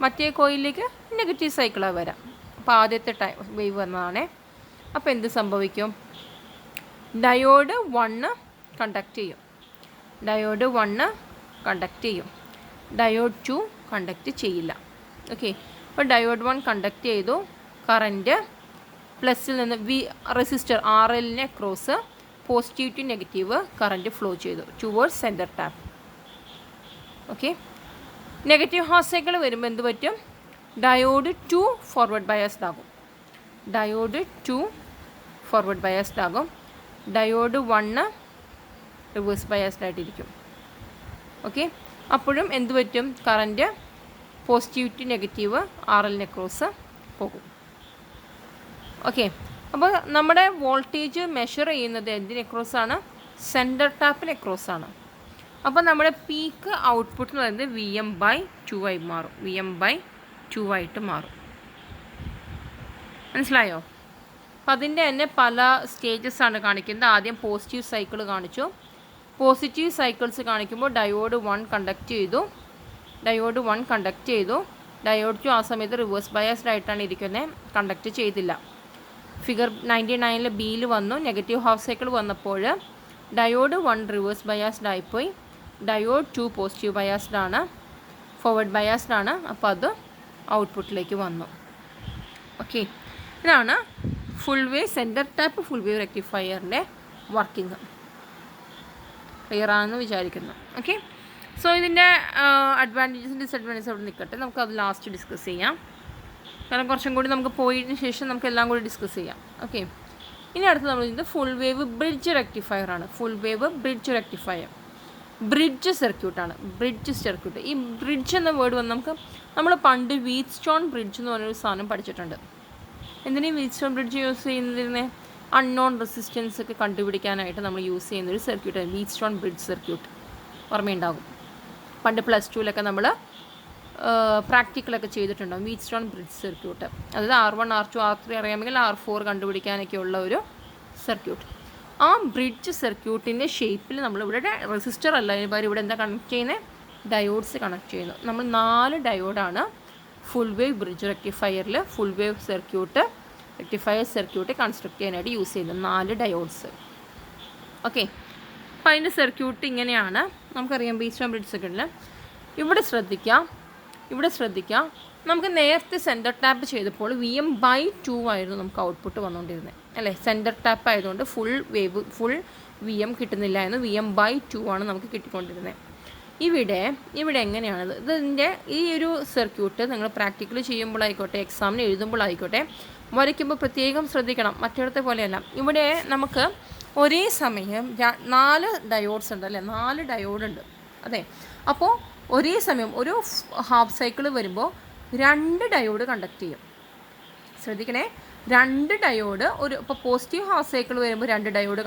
മറ്റേ കോയിലിലേക്ക് നെഗറ്റീവ് സൈക്കിളാണ് വരാം. അപ്പോൾ ആദ്യത്തെ വേവ് വന്നതാണേ. അപ്പോൾ എന്ത് സംഭവിക്കും? ഡയോഡ് 1 കണ്ടക്ട് ചെയ്യും, ഡയോഡ് 1 കണ്ടക്ട് ചെയ്യും, ഡയോഡ് 2 കണ്ടക്ട് ചെയ്യില്ല. ഓക്കെ, അപ്പോൾ ഡയോഡ് 1 കണ്ടക്ട് ചെയ്തു, കറൻറ്റ് പ്ലസ്സിൽ നിന്ന് റെസിസ്റ്റർ RLനെ cross positive to negative current flow ചെയ്തു towards centre tap. Okay, negative half cycle വരുമ്പോൾ എന്ത് പറ്റും? ഡയോഡ് 2 ഫോർവേഡ് ബയാസ്ഡ് ആകും, ഡയോഡ് 2 ഫോർവേഡ് ബയാസ്ഡ് ആകും, ഡയോഡ് 1 റിവേഴ്സ് ബയാസ്ഡ് ആയിട്ടിരിക്കും. ഓക്കെ, അപ്പോഴും എന്ത് പറ്റും? കറൻറ്റ് പോസിറ്റീവ് ടു നെഗറ്റീവ് RLനെ ക്രോസ് പോകും. ഓക്കെ, അപ്പോൾ നമ്മുടെ വോൾട്ടേജ് മെഷർ ചെയ്യുന്നത് എന്തിന് ക്രോസാണ്? സെൻറ്റർ ടാപ്പിന് ക്രോസാണ്. അപ്പോൾ നമ്മുടെ പീക്ക് ഔട്ട്പുട്ട് എന്ന് പറയുന്നത് VM/2 ആയി മാറും, VM/2 ആയിട്ട് മാറും. മനസ്സിലായോ? അപ്പോൾ അതിൻ്റെ തന്നെ പല സ്റ്റേജസാണ് കാണിക്കുന്നത്. ആദ്യം പോസിറ്റീവ് സൈക്കിൾ കാണിച്ചു. പോസിറ്റീവ് സൈക്കിൾസ് കാണിക്കുമ്പോൾ ഡയോഡ് 1 കണ്ടക്ട് ചെയ്തു, ഡയോഡ് 1 കണ്ടക്ട് ചെയ്തു, ഡയോഡ് 2 ആ സമയത്ത് റിവേഴ്സ് ബയാസ്ഡ് ആയിട്ടാണ് ഇരിക്കുന്നത്, കണ്ടക്ട് ചെയ്തില്ല. ഫിഗർ 99 ബിയിൽ വന്നു. നെഗറ്റീവ് ഹാഫ് സൈക്കിൾ വന്നപ്പോൾ ഡയോഡ് 1 റിവേഴ്സ് ബയാസ്ഡ് ആയിപ്പോയി, ഡയോഡ് 2 പോസിറ്റീവ് ബയാസ്ഡ് ആണ്, ഫോർവേഡ് ബയാസ്ഡ് ആണ്. അപ്പോൾ അത് ഔട്ട്പുട്ടിലേക്ക് വന്നു. ഓക്കെ, ഇതാണ് full wave centre tap full wave റെക്ടിഫയറിൻ്റെ വർക്കിംഗ്. ക്ലിയർ ആണെന്ന് വിചാരിക്കുന്നു. ഓക്കെ, സോ ഇതിൻ്റെ അഡ്വാൻറ്റേജസും ഡിസഡ്വാൻറ്റേജസും അവിടെ നിൽക്കട്ടെ, നമുക്കത് ലാസ്റ്റ് ഡിസ്കസ് ചെയ്യാം. കാരണം കുറച്ചും കൂടി നമുക്ക് പോയതിന് ശേഷം നമുക്ക് എല്ലാം കൂടി ഡിസ്കസ് ചെയ്യാം. ഓക്കെ, ഇനി അടുത്ത് നമ്മൾ ഇത് ഫുൾ വേവ് ബ്രിഡ്ജ് റെക്ടിഫയർ ആണ്. Full wave bridge rectifier bridge സർക്യൂട്ടാണ്. ബ്രിഡ്ജ് സർക്യൂട്ട്, ഈ ബ്രിഡ്ജ് എന്ന വേർഡ് വന്ന് നമ്മൾ പണ്ട് വീറ്റ്സ്റ്റോൺ ബ്രിഡ്ജ് എന്ന് പറഞ്ഞൊരു സാധനം പഠിച്ചിട്ടുണ്ട്. എന്തിനാണ് വീറ്റ്സ്റ്റോൺ ബ്രിഡ്ജ് യൂസ് ചെയ്യുന്നതിന്? അൺനോൺ റെസിസ്റ്റൻസ് ഒക്കെ കണ്ടുപിടിക്കാനായിട്ട് നമ്മൾ യൂസ് ചെയ്യുന്നൊരു സർക്യൂട്ടാണ് വീറ്റ്സ്റ്റോൺ ബ്രിഡ്ജ് സർക്യൂട്ട്. ഓർമ്മയുണ്ടാകും, പണ്ട് +2 നമ്മൾ പ്രാക്ടിക്കലൊക്കെ ചെയ്തിട്ടുണ്ടാകും വീറ്റ്സ്റ്റോൺ ബ്രിഡ്ജ് സർക്യൂട്ട്. അതായത് R1 R2 R3 അറിയാമെങ്കിൽ R4 കണ്ടുപിടിക്കാനൊക്കെയുള്ള ഒരു സർക്യൂട്ട്. ആ ബ്രിഡ്ജ് സർക്യൂട്ടിൻ്റെ ഷേപ്പിൽ നമ്മളിവിടെ റെസിസ്റ്റർ അല്ല, അതിന് പകരം ഇവിടെ എന്താ കണക്ട് ചെയ്യുന്നത്? ഡയോഡ്സ് കണക്ട് ചെയ്യുന്നു. നമ്മൾ 4 ഡയോഡാണ് ഫുൾ വേവ് ബ്രിഡ്ജ് റെക്ടിഫയറിൽ full wave circuit rectifier circuit construct ചെയ്യാനായിട്ട് യൂസ് ചെയ്യുന്നത് 4 ഡയോഡ്സ്. ഓക്കെ, അപ്പോൾ അതിൻ്റെ സർക്യൂട്ട് ഇങ്ങനെയാണ്. നമുക്കറിയാം ബേസ്ഡ് ഓൺ ബ്രിഡ്ജ് സർക്യൂട്ടിൽ. ഇവിടെ ശ്രദ്ധിക്കാം, നമുക്ക് നേരത്തെ സെൻറ്റർ ടാപ്പ് ചെയ്തപ്പോൾ VM/2 ആയിരുന്നു നമുക്ക് ഔട്ട്പുട്ട് വന്നുകൊണ്ടിരുന്നത് അല്ലേ. സെൻറ്റർ ടാപ്പ് ആയതുകൊണ്ട് ഫുൾ VM കിട്ടുന്നില്ല എന്ന് VM/2 ആണ് നമുക്ക് കിട്ടിക്കൊണ്ടിരുന്നത്. ഇവിടെ എങ്ങനെയാണത്? ഇതിൻ്റെ ഈ ഒരു സർക്യൂട്ട് നിങ്ങൾ പ്രാക്ടിക്കൽ ചെയ്യുമ്പോഴായിക്കോട്ടെ, എക്സാമിന് എഴുതുമ്പോഴായിക്കോട്ടെ, വരയ്ക്കുമ്പോൾ പ്രത്യേകം ശ്രദ്ധിക്കണം. മറ്റിടത്തെ പോലെയല്ല. ഇവിടെ നമുക്ക് ഒരേ സമയം 4 ഡയോഡ്സ് ഉണ്ട് അല്ലേ, 4 ഡയോഡ് ഉണ്ട്. അതെ, അപ്പോൾ ഒരേ സമയം ഒരു ഹാഫ് സൈക്കിൾ വരുമ്പോൾ 2 ഡയോഡ് കണ്ടക്ട് ചെയ്യും. ശ്രദ്ധിക്കണേ, 2 ഡയോഡ് ഇപ്പോൾ പോസിറ്റീവ് ഹാഫ് സൈക്കിൾ വരുമ്പോൾ 2 ഡയോഡ്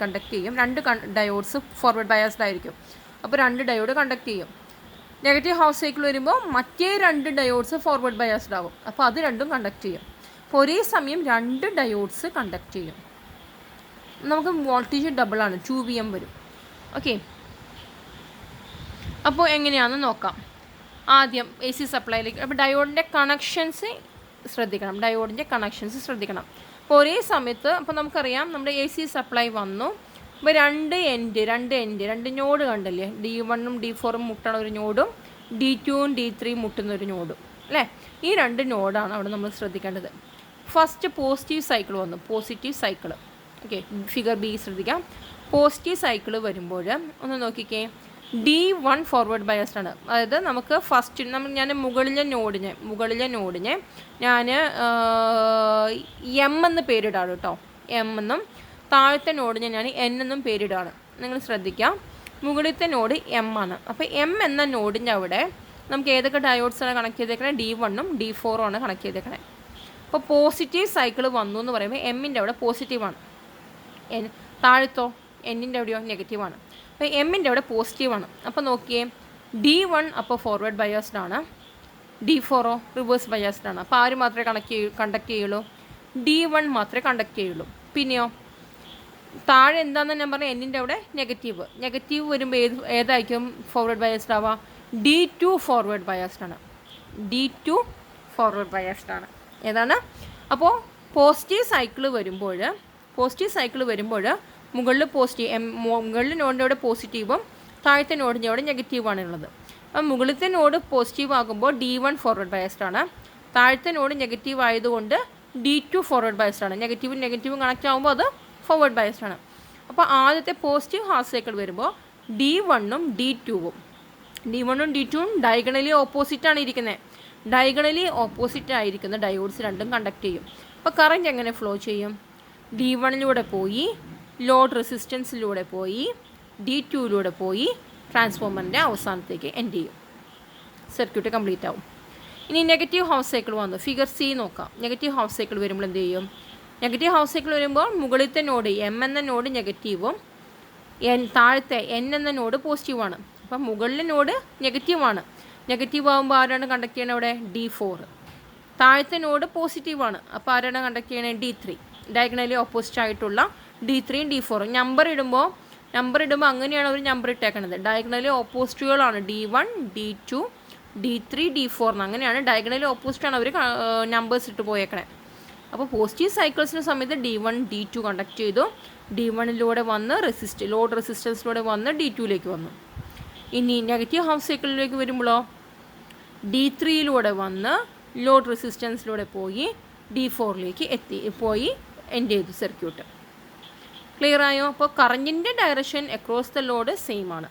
കണ്ടക്ട് ചെയ്യും. 2 ഡയോഡ്സ് ഫോർവേഡ് ബയാസ്ഡ് ആയിരിക്കും. അപ്പോൾ 2 ഡയോഡ് കണ്ടക്ട് ചെയ്യും. നെഗറ്റീവ് ഹാഫ് സൈക്കിൾ വരുമ്പോൾ മറ്റേ 2 ഡയോഡ്സ് ഫോർവേഡ് ബയാസ്ഡ് ആവും. അപ്പോൾ അത് രണ്ടും കണ്ടക്ട് ചെയ്യും. അപ്പോൾ ഒരേ സമയം 2 ഡയോഡ്സ് കണ്ടക്ട് ചെയ്യും. നമുക്ക് വോൾട്ടേജ് ഡബിളാണ്, 2 VM വരും. ഓക്കെ, അപ്പോൾ എങ്ങനെയാണെന്ന് നോക്കാം. ആദ്യം AC സപ്ലൈയിലേക്ക്. അപ്പോൾ ഡയോഡിൻ്റെ കണക്ഷൻസ് ശ്രദ്ധിക്കണം. അപ്പോൾ ഒരേ സമയത്ത് അപ്പോൾ നമുക്കറിയാം നമ്മുടെ AC സപ്ലൈ വന്നു. അപ്പോൾ 2 നോഡ് കണ്ടല്ലേ, D1ഉം D4ഉം മുട്ടണ ഒരു നോഡും D2ഉം D3 മുട്ടുന്ന ഒരു നോഡും അല്ലേ. ഈ 2 നോഡാണ് അവിടെ നമ്മൾ ശ്രദ്ധിക്കേണ്ടത്. ഫസ്റ്റ് പോസിറ്റീവ് സൈക്കിൾ വന്നു, positive cycle. Okay, figure B ശ്രദ്ധിക്കാം. പോസിറ്റീവ് സൈക്കിൾ വരുമ്പോൾ ഒന്ന് നോക്കിക്കേ, D1 ഫോർവേഡ് ബയസ്ഡ് ആണ്. അതായത് നമുക്ക് ഫസ്റ്റ് ഞാൻ മുകളിലെ നോഡിനെ ഞാൻ M എന്ന് പേരിടാണ് കേട്ടോ, M എന്നും. താഴത്തെ നോഡിനെ ഞാൻ N എന്നും പേരിടാണ്. നിങ്ങൾ ശ്രദ്ധിക്കാം, മുകളിലത്തെ നോഡ് M ആണ്. അപ്പോൾ M എന്ന നോഡിൻ്റെ അവിടെ നമുക്ക് ഏതൊക്കെ ഡയോഡ്സാണ് കണക്ട് ചെയ്തേക്കണേ? D1ഉം D4ഉം ആണ് കണക്ട് ചെയ്തേക്കണേ. അപ്പോൾ പോസിറ്റീവ് സൈക്കിൾ വന്നു എന്ന് പറയുമ്പോൾ എമ്മിൻ്റെ അവിടെ പോസിറ്റീവാണ്, താഴത്തോ എന്നിൻ്റെ അവിടെയോ നെഗറ്റീവാണ്. അപ്പോൾ എമ്മിൻ്റെ അവിടെ പോസിറ്റീവാണ്. അപ്പോൾ നോക്കിയേ, D1 അപ്പോൾ ഫോർവേഡ് ബയാസ്ഡ് ആണ്, D4ഓ റിവേഴ്സ് ബയാസ്ഡ് ആണ്. അപ്പോൾ ആര് മാത്രമേ കണ്ടക്ട് ചെയ്യുള്ളൂ? D1 മാത്രമേ കണ്ടക്ട് ചെയ്യുള്ളൂ. പിന്നെയോ താഴെ എന്താണെന്ന് ഞാൻ പറഞ്ഞാൽ എന്നിൻ്റെ അവിടെ നെഗറ്റീവ് വരുമ്പോൾ ഏതായിരിക്കും ഫോർവേഡ് ബയാസ്ഡ് ആവുക? D2 ഫോർവേഡ് ബയാസ്ഡ് ആണ്. D2 ഫോർവേഡ് ബയാസ്ഡ് ആണ്. ഏതാണ്? അപ്പോൾ പോസിറ്റീവ് സൈക്കിൾ വരുമ്പോൾ മുകളിൽ നോഡിൻ്റെ അവിടെ പോസിറ്റീവും താഴത്തെ നോഡിൻ്റെ അവിടെ നെഗറ്റീവാണ് ഉള്ളത്. അപ്പം മുകളിലത്തെ നോഡ് പോസിറ്റീവ് ആകുമ്പോൾ D1 ഫോർവേഡ് ബയസ്ഡ് ആണ്. താഴത്തെ നോഡ് നെഗറ്റീവ് ആയതുകൊണ്ട് D2 ഫോർവേഡ് ബയസ്ഡ് ആണ്. നെഗറ്റീവും കണക്റ്റ് ആകുമ്പോൾ അത് ഫോർവേഡ് ബയസ്ഡ് ആണ്. അപ്പോൾ ആദ്യത്തെ പോസിറ്റീവ് ഹാഫ് സൈക്കിൾ വരുമ്പോൾ D1ഉം D2ഉം ഡയഗണലി ഓപ്പോസിറ്റാണ് ഇരിക്കുന്നത്. ഡയഗണലി ഓപ്പോസിറ്റ് ആയിരിക്കുന്ന ഡയോഡ്സ് രണ്ടും കണ്ടക്ട് ചെയ്യും. അപ്പോൾ കറൻറ്റ് എങ്ങനെ ഫ്ലോ ചെയ്യും? D1 പോയി, ലോഡ് റെസിസ്റ്റൻസിലൂടെ പോയി, D2 പോയി, ട്രാൻസ്ഫോമറിൻ്റെ അവസാനത്തേക്ക് എൻഡ് ചെയ്യും. സർക്യൂട്ട് കംപ്ലീറ്റ് ആവും. ഇനി നെഗറ്റീവ് ഹാഫ് സൈക്കിൾ വന്നു. ഫിഗർ സി നോക്കാം. നെഗറ്റീവ് ഹാഫ് സൈക്കിൾ വരുമ്പോൾ എന്ത് ചെയ്യും? നെഗറ്റീവ് ഹാഫ് സൈക്കിൾ വരുമ്പോൾ മുകളിലത്തെ നോഡ് M എന്ന നോഡ് നെഗറ്റീവും താഴത്തെ N എന്ന നോഡ് പോസിറ്റീവാണ്. അപ്പം മുകളിലെ നോഡ് നെഗറ്റീവാണ്. നെഗറ്റീവ് ആകുമ്പോൾ ആരാണ് കണ്ടക്ട് ചെയ്യണത് അവിടെ? D4. താഴത്തെ നോഡ് പോസിറ്റീവാണ്. അപ്പോൾ ആരാണ് കണ്ടക്ട് ചെയ്യണത്? D3. ഡയഗണലി ഓപ്പോസിറ്റ് ആയിട്ടുള്ള D3യും D4. നമ്പർ ഇടുമ്പോൾ അങ്ങനെയാണ് അവർ number ഇട്ടേക്കണത്. Diagonally ഓപ്പോസിറ്റുകളാണ് D1, D2, D3, D4 അങ്ങനെയാണ് ഡയഗണലി ഓപ്പോസിറ്റാണ് അവർ നമ്പേഴ്സ് ഇട്ട് പോയേക്കണേ. അപ്പോൾ പോസിറ്റീവ് സൈക്കിൾസിൻ്റെ സമയത്ത് D1, D2 കണ്ടക്ട് ചെയ്തു. D1 വന്ന് ലോഡ് റെസിസ്റ്റൻസിലൂടെ വന്ന് D2 വന്നു. ഇനി നെഗറ്റീവ് ഹാഫ് സൈക്കിളിലേക്ക് വരുമ്പോഴോ D3 വന്ന് ലോഡ് റെസിസ്റ്റൻസിലൂടെ പോയി D4 എൻഡ് ചെയ്തു സർക്യൂട്ട്. ക്ലിയർ ആയോ? അപ്പോൾ കറൻറ്റിൻ്റെ direction across the load same ആണ്,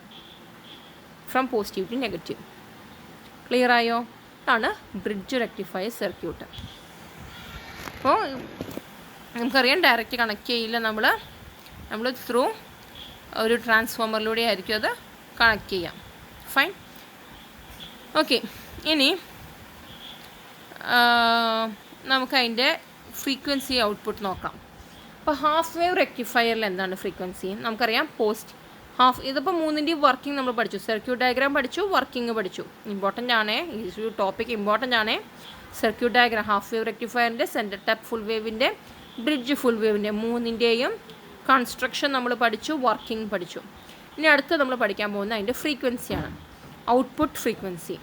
from positive to negative. Clear ആയോ? ആണ് ബ്രിഡ്ജ് റെക്ടിഫയർ സർക്യൂട്ട്. അപ്പോൾ നമുക്കറിയാം ഡയറക്റ്റ് കണക്ട് ചെയ്യില്ല, നമ്മൾ ത്രൂ ഒരു ട്രാൻസ്ഫോമറിലൂടെ ആയിരിക്കും അത് കണക്ട് ചെയ്യാം. ഫൈൻ. ഓക്കെ, ഇനി നമുക്കതിൻ്റെ ഫ്രീക്വൻസി ഔട്ട്പുട്ട് നോക്കാം. അപ്പോൾ ഹാഫ് വേവ് റെക്ടിഫയറിൽ എന്താണ് ഫ്രീക്വൻസി? നമുക്കറിയാം ഇതിപ്പോൾ മൂന്നിൻ്റെയും വർക്കിംഗ് നമ്മൾ പഠിച്ചു. സർക്യൂട്ട് ഡയഗ്രാം പഠിച്ചു, വർക്കിംഗ് പഠിച്ചു. ഇമ്പോർട്ടൻ്റ് ആണ് ഈ ടോപ്പിക്, ഇമ്പോർട്ടൻ്റ് ആണ്. സർക്യൂട്ട് ഡയഗ്രാം, ഹാഫ് വേവ് റെക്ടിഫയറിൻ്റെ, സെൻറ്റർ ടാപ്പ് ഫുൾ വേവിൻ്റെ, ബ്രിഡ്ജ് ഫുൾ വേവിൻ്റെ മൂന്നിൻ്റെയും കൺസ്ട്രക്ഷൻ നമ്മൾ പഠിച്ചു, വർക്കിംഗ് പഠിച്ചു. ഇനി അടുത്ത് നമ്മൾ പഠിക്കാൻ പോകുന്നത് അതിൻ്റെ ഫ്രീക്വൻസിയാണ്. Output frequency.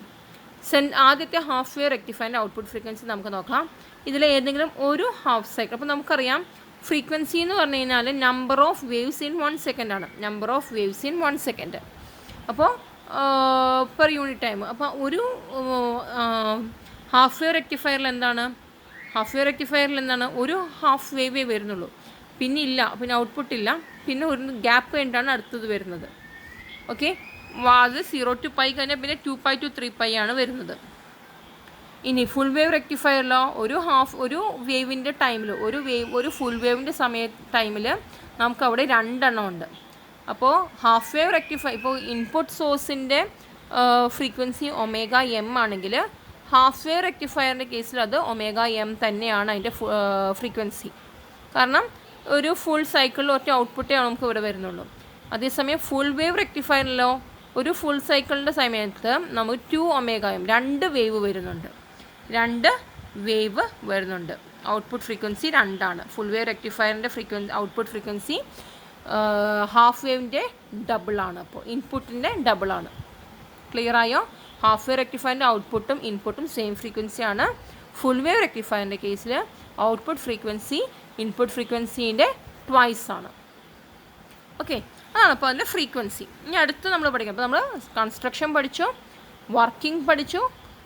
ആദ്യത്തെ ഹാഫ് വേവ് റെക്ടിഫയറിൻ്റെ ഔട്ട്പുട്ട് ഫ്രീക്വൻസി നമുക്ക് നോക്കാം. ഇതിൽ ഏതെങ്കിലും ഒരു ഹാഫ് സൈക്കിൾ, അപ്പോൾ നമുക്കറിയാം ഫ്രീക്വൻസി എന്ന് പറഞ്ഞു കഴിഞ്ഞാൽ number of waves in 1 second ആണ്. Number of waves in 1 second. അപ്പോൾ പെർ യൂണിറ്റ് ടൈം. അപ്പോൾ ഒരു ഹാഫ് വേവ് റെക്ടിഫയറിൽ എന്താണ്, ഒരു ഹാഫ് വേവേ വരുന്നുള്ളൂ, പിന്നെ ഇല്ല, പിന്നെ ഔട്ട്പുട്ട് ഇല്ല, പിന്നെ ഒരു ഗ്യാപ്പ് കഴിഞ്ഞിട്ടാണ് അടുത്തത് വരുന്നത്. ഓക്കെ, അത് 0 to π കഴിഞ്ഞാൽ പിന്നെ 2π to 3π ആണ് വരുന്നത്. ഇനി ഫുൾ വേവ് റെക്ടിഫയറിലോ ഒരു വേവിൻ്റെ ടൈമിൽ, ഒരു ഫുൾ വേവിൻ്റെ ടൈമിൽ നമുക്കവിടെ 2 എണ്ണം ഉണ്ട്. അപ്പോൾ ഹാഫ് വേവ് റെക്ടിഫയർ, ഇപ്പോൾ ഇൻപുട്ട് സോഴ്സിൻ്റെ ഫ്രീക്വൻസി ωm ആണെങ്കിൽ ഹാഫ് വേവ് റെക്ടിഫയറിൻ്റെ കേസിൽ അത് ωm തന്നെയാണ് അതിൻ്റെ ഫ്രീക്വൻസി. കാരണം ഒരു ഫുൾ സൈക്കിളിൽ ഒറ്റ ഔട്ട്പുട്ടേ നമുക്ക് ഇവിടെ വരുന്നുള്ളൂ. അതേസമയം ഫുൾ വേവ് റെക്ടിഫയറിലോ ഒരു ഫുൾ സൈക്കിളിൻ്റെ സമയത്ത് നമുക്ക് 2ωm 2 വേവ് വരുന്നുണ്ട്. ഔട്ട്പുട്ട് ഫ്രീക്വൻസി 2 ആണ്. ഫുൾ വേവ് റെക്ടിഫയറിൻ്റെ ഔട്ട്പുട്ട് ഫ്രീക്വൻസി ഹാഫ് വേവിൻ്റെ ഡബിളാണ്. അപ്പോൾ ഇൻപുട്ടിൻ്റെ ഡബിളാണ്. ക്ലിയർ ആയോ? ഹാഫ് വേവ് റെക്ടിഫയറിൻ്റെ ഔട്ട്പുട്ടും ഇൻപുട്ടും സെയിം ഫ്രീക്വൻസിയാണ്. ഫുൾ വേവ് റെക്ടിഫയറിൻ്റെ കേസിൽ ഔട്ട്പുട്ട് ഫ്രീക്വൻസി ഇൻപുട്ട് ഫ്രീക്വൻസീൻ്റെ ട്വൈസ് ആണ്. ഓക്കെ, അതാണ് അപ്പോൾ അതിൻ്റെ ഫ്രീക്വൻസി. ഇനി അടുത്ത് നമ്മൾ പഠിക്കാം. അപ്പോൾ നമ്മൾ കൺസ്ട്രക്ഷൻ പഠിച്ചു, വർക്കിംഗ് പഠിച്ചു,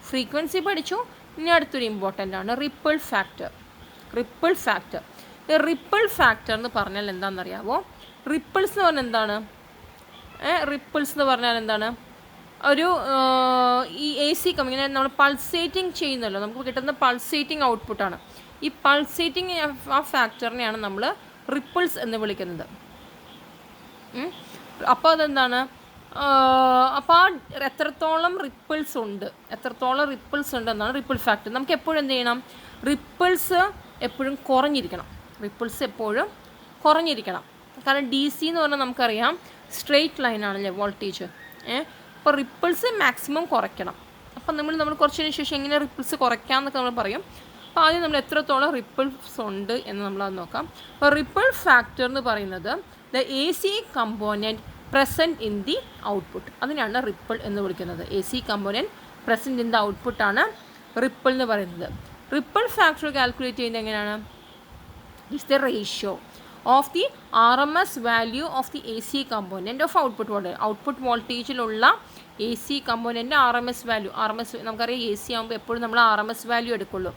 ഫ്രീക്വൻസി പഠിച്ചു. ഇനി അടുത്തൊരു ഇമ്പോർട്ടൻ്റ് ആണ് റിപ്പിൾ ഫാക്ടർ. ഈ റിപ്പിൾ ഫാക്ടർ എന്ന് പറഞ്ഞാൽ എന്താണെന്നറിയാമോ? റിപ്പിൾസ് എന്ന് പറഞ്ഞാൽ എന്താണ്? ഒരു ഈ AC ഇങ്ങനെ നമ്മൾ പൾസേറ്റിംഗ് ചെയ്യുന്നല്ലോ, നമുക്ക് കിട്ടുന്ന പൾസേറ്റിംഗ് ഔട്ട്പുട്ടാണ്. ഈ പൾസേറ്റിംഗ് ആ ഫാക്ടറിനെയാണ് നമ്മൾ റിപ്പിൾസ് എന്ന് വിളിക്കുന്നത്. അപ്പോൾ അതെന്താണ്? അപ്പോൾ എത്രത്തോളം റിപ്പിൾസ് ഉണ്ട് എന്നാണ് റിപ്പിൾ ഫാക്ടർ. നമുക്ക് എപ്പോഴും എന്ത് ചെയ്യണം? റിപ്പിൾസ് എപ്പോഴും കുറഞ്ഞിരിക്കണം. കാരണം DC എന്ന് പറഞ്ഞാൽ നമുക്കറിയാം സ്ട്രെയിറ്റ് ലൈനാണല്ലേ വോൾട്ടേജ്. അപ്പോൾ റിപ്പിൾസ് മാക്സിമം കുറയ്ക്കണം. അപ്പം നമ്മൾ കുറച്ചതിന് ശേഷം എങ്ങനെ റിപ്പിൾസ് കുറയ്ക്കാമെന്നൊക്കെ നമ്മൾ പറയും. അപ്പോൾ ആദ്യം നമ്മൾ എത്രത്തോളം റിപ്പിൾസ് ഉണ്ട് എന്ന് നമ്മളത് നോക്കാം. അപ്പോൾ റിപ്പിൾ ഫാക്ടർ എന്ന് പറയുന്നത് the AC component present in the output, അതിനാണ് റിപ്പിൾ എന്ന് വിളിക്കുന്നത്. AC component present in the ഔട്ട്പുട്ടാണ് റിപ്പിൾ എന്ന് പറയുന്നത്. റിപ്പിൾ ഫാക്ടർ കാൽക്കുലേറ്റ് ചെയ്യുന്നത് എങ്ങനെയാണ്? It's the ratio of the RMS value of the AC component of output voltage. Output വോൾട്ടേജിലുള്ള AC component RMS value. നമുക്കറിയാം AC ആകുമ്പോൾ എപ്പോഴും നമ്മൾ RMS വാല്യൂ എടുക്കുള്ളൂ,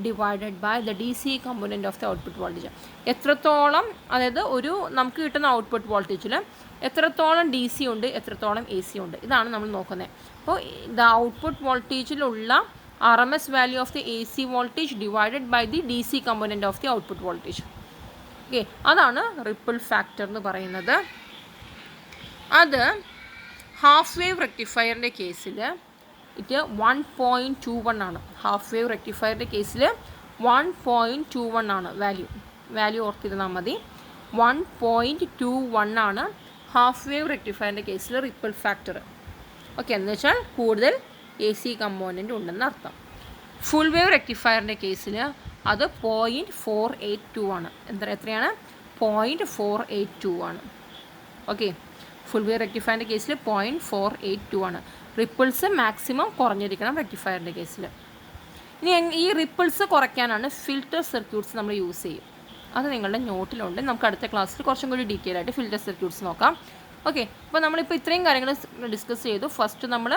divided by the DC component of the output voltage. എത്രത്തോളം, അതായത് നമുക്ക് കിട്ടുന്ന ഔട്ട്പുട്ട് വോൾട്ടേജിൽ എത്രത്തോളം DC ഉണ്ട്, എത്രത്തോളം AC ഉണ്ട്, ഇതാണ് നമ്മൾ നോക്കുന്നത്. അപ്പോൾ ദ ഔട്ട്പുട്ട് വോൾട്ടേജിലുള്ള RMS value of the AC voltage divided by the DC component of the output voltage. Okay, അതാണ് റിപ്പിൾ ഫാക്ടർ എന്ന് പറയുന്നത്. അത് ഹാഫ് വേവ് റെക്ടിഫയറിൻ്റെ കേസിൽ 1.21 ആണ്. ഹാഫ് വേവ് റെക്ടിഫയറിൻ്റെ കേസിൽ 1.21 ആണ് വാല്യൂ ഓർത്തിരുന്നാൽ മതി. 1.21 ആണ് ഹാഫ് വേവ് റെക്ടിഫയറിൻ്റെ കേസിൽ റിപ്പിൾ ഫാക്ടർ. ഓക്കെ, എന്ന് വെച്ചാൽ കൂടുതൽ AC കമ്പോണൻറ്റ് ഉണ്ടെന്ന് അർത്ഥം. ഫുൾ വേവ് റെക്ടിഫയറിൻ്റെ കേസിൽ അത് 0.482 ആണ്. എത്രയാണ്? 0.482 ആണ്. ഓക്കെ, ഫുൾ വേവ് റെക്ടിഫയറിൻ്റെ കേസിൽ 0.482 ആണ്. റിപ്പിൾസ് മാക്സിമം കുറഞ്ഞിരിക്കണം റെക്ടിഫയറിൻ്റെ കേസിൽ. ഇനി ഈ റിപ്പിൾസ് കുറയ്ക്കാനാണ് ഫിൽറ്റർ സർക്യൂട്ട്സ് നമ്മൾ യൂസ് ചെയ്യും. അത് നിങ്ങളുടെ നോട്ടിലുണ്ട്. നമുക്ക് അടുത്ത ക്ലാസ്സിൽ കുറച്ചും കൂടി ഡീറ്റെയിൽ ആയിട്ട് ഫിൽറ്റർ സർക്യൂട്ട്സ് നോക്കാം. ഓക്കെ, അപ്പോൾ നമ്മളിപ്പോൾ ഇത്രയും കാര്യങ്ങൾ ഡിസ്കസ് ചെയ്തു. ഫസ്റ്റ് നമ്മൾ